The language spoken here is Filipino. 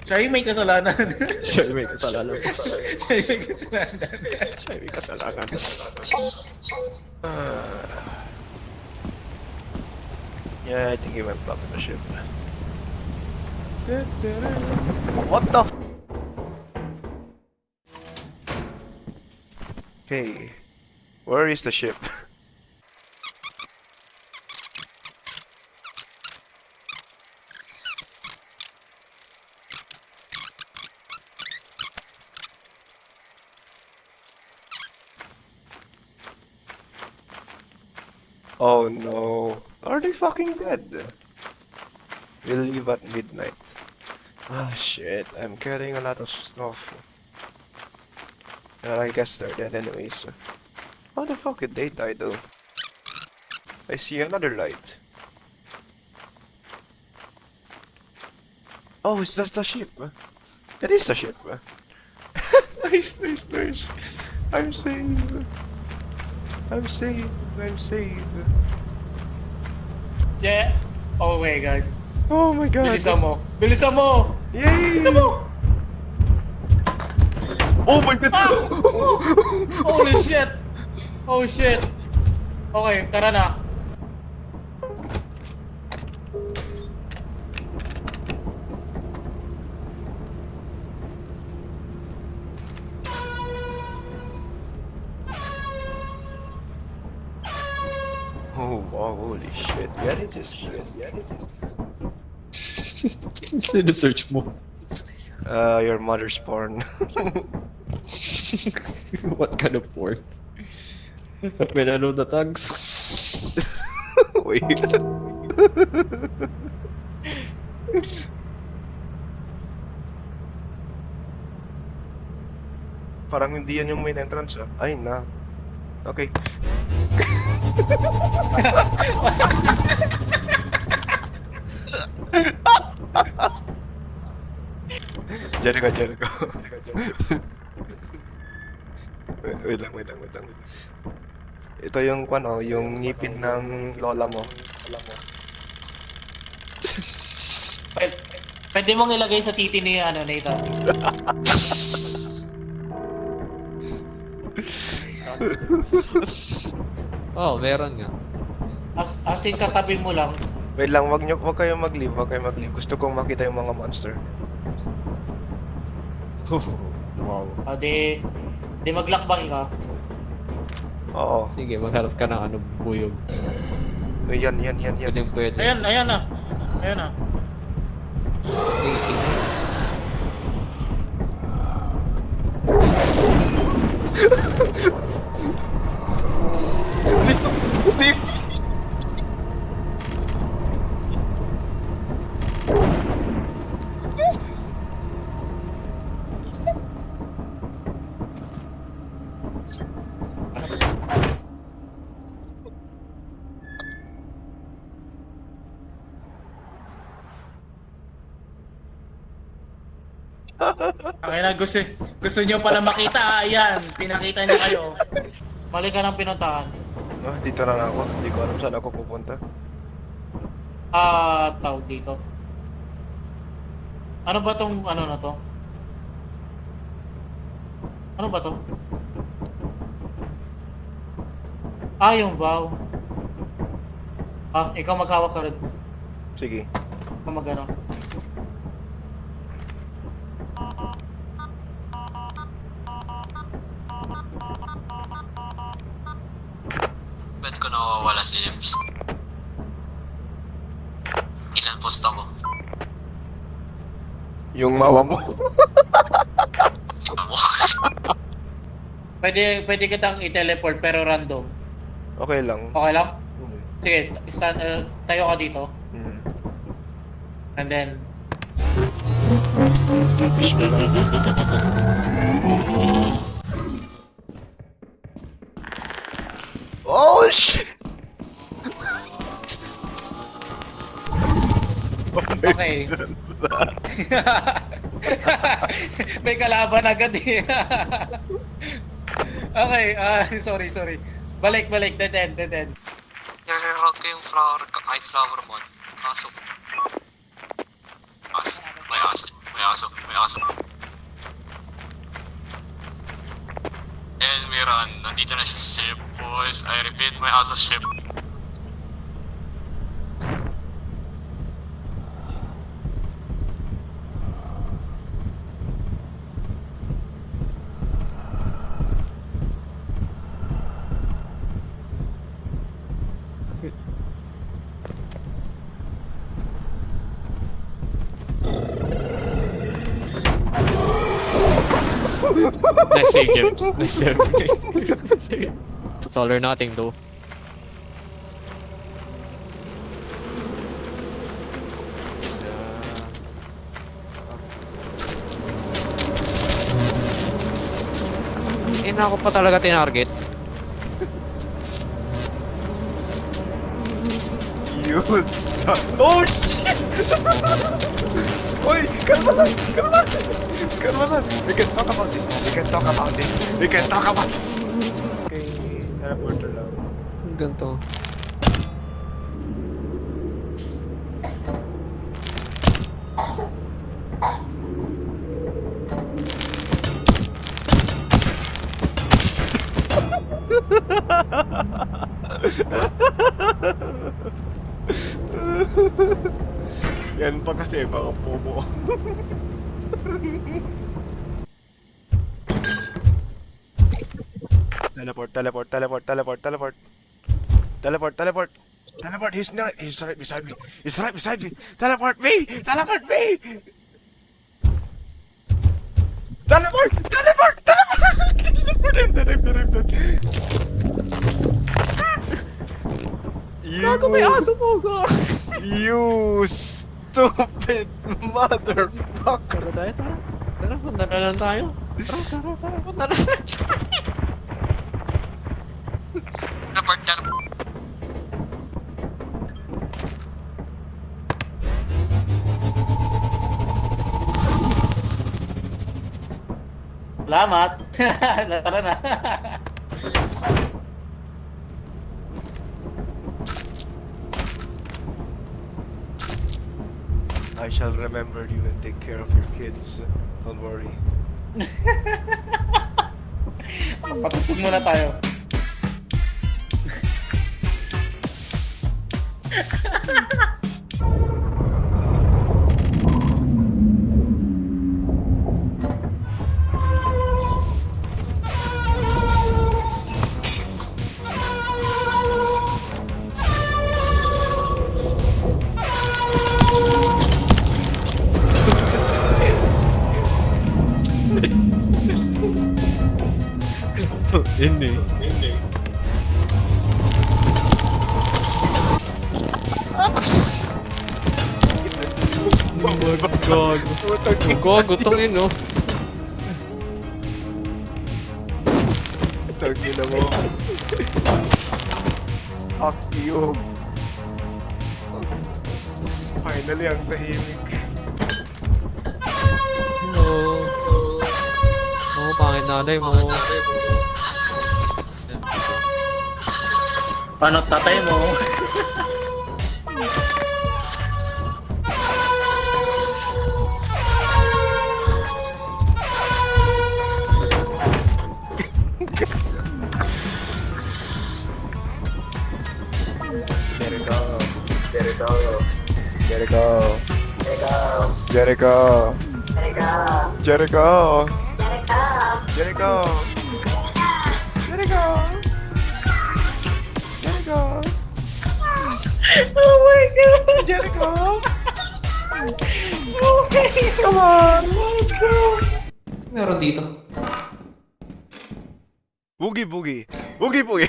Siya yung may kasalanan. Siya yung may kasalanan. Siya yung may kasalanan. Siya yung may kasalanan. Yeah, I think he went back to the ship. What the f- Okay, where is the ship? Oh no, are they fucking dead? We'll leave at midnight. Ah shit, I'm carrying a lot of stuff. I guess they're dead anyways. How the fuck did they die though? I see another light. Oh, it's just a ship. It is a ship. Nice, nice, nice. I'm saved. I'm saved. I'm saved. Yeah. Oh my god. Oh my god. Bilisan mo. Bilisan mo! Yay! Bilisan mo! Oh my god! Holy shit! Oh shit! Okay, tara na. Oh wow, holy shit. Where is this shit? Sino-search mo? Your mother's porn. What kind of porn? May nanood na tags? Wait. Parang hindi yan yung main entrance ah. Ay na. Okay. Jericho. Wait lang. Ito yung yung ngipin ng lola mo. Pwede mong ilagay sa titi ni ano, Nathan. Oh, meron nga. As in, katabi mo lang. Wait lang, wag kayong mag-leave, Gusto kong makita yung mga monster. Wow. O di maglakbang ka. Oo. Sige, magharap ka ng ano, buyog. Yan. Pwede. Ayan na. Sige. Ay na, gusto nyo pala makita. Ayan, pinakita niya kayo. Mali ka ng pinuntahan. Ah, dito na ako. Hindi ko alam saan ako pupunta. Tawag dito. Ano ba tong ano na to? Ano ba to? Yung vow. Ikaw maghawak ka rin. Sige. Ikaw mag-ano. Ba't ko nawawala si James? Ilan posta mo? Yung mama mo. Iba mo. Pwede kitang i-teleport pero random. Okay lang. Okay lang? Hmm. Sige, tayo ka dito. Hmm. And then... Oh shit! Okay. May kalaban agad eh. Okay, sorry. Balik, dead end. Nire-route ko yung flower mo. Kaso. May aso. Kiran. Nandito na siya sa ship, boys. I repeat, may asa ship. Nice save, James. Nice save. Nice save. It's all or nothing, though. Ina ako pa talaga tinarget. Yun. Oh shit! Oy, kalma lang! Kalma lang! Kalma lang! We can talk about this, man. We can talk about this. We can talk about this. Okay, teleporter lang. Ganito. Yan pa kasi mga pomo. Teleport, teleport, teleport, teleport, teleport. Teleport, teleport. Teleport, he's not, he's right beside me. He's right beside me. Teleport me! Teleport me! Teleport! Teleport! Teleport! Teleport him, teleport him, teleport him. Gago, may aso mo, gago. You stupid motherfucker! Tara tayo, tara. Tara, punta na lang tayo. Tara, tara, tara. Punta na lang tayo. Teleport, teleport. Salamat. Tara na. I shall remember you and take care of your kids. Don't worry. Patutog muna tayo. Hindi. Oh my god! Gago, tongin, no? Tangina mo. Fuck you. Finally, ang tahimik. No. Oh, pangit nanay mo. Paano tatay mo? Jericho. Jericho. Jericho. Jericho. Jericho. Jericho. Jericho. Jericho. Oh my god! Jericho. Oh my god! Come on. Meron dito. Boogie boogie. Boogie boogie.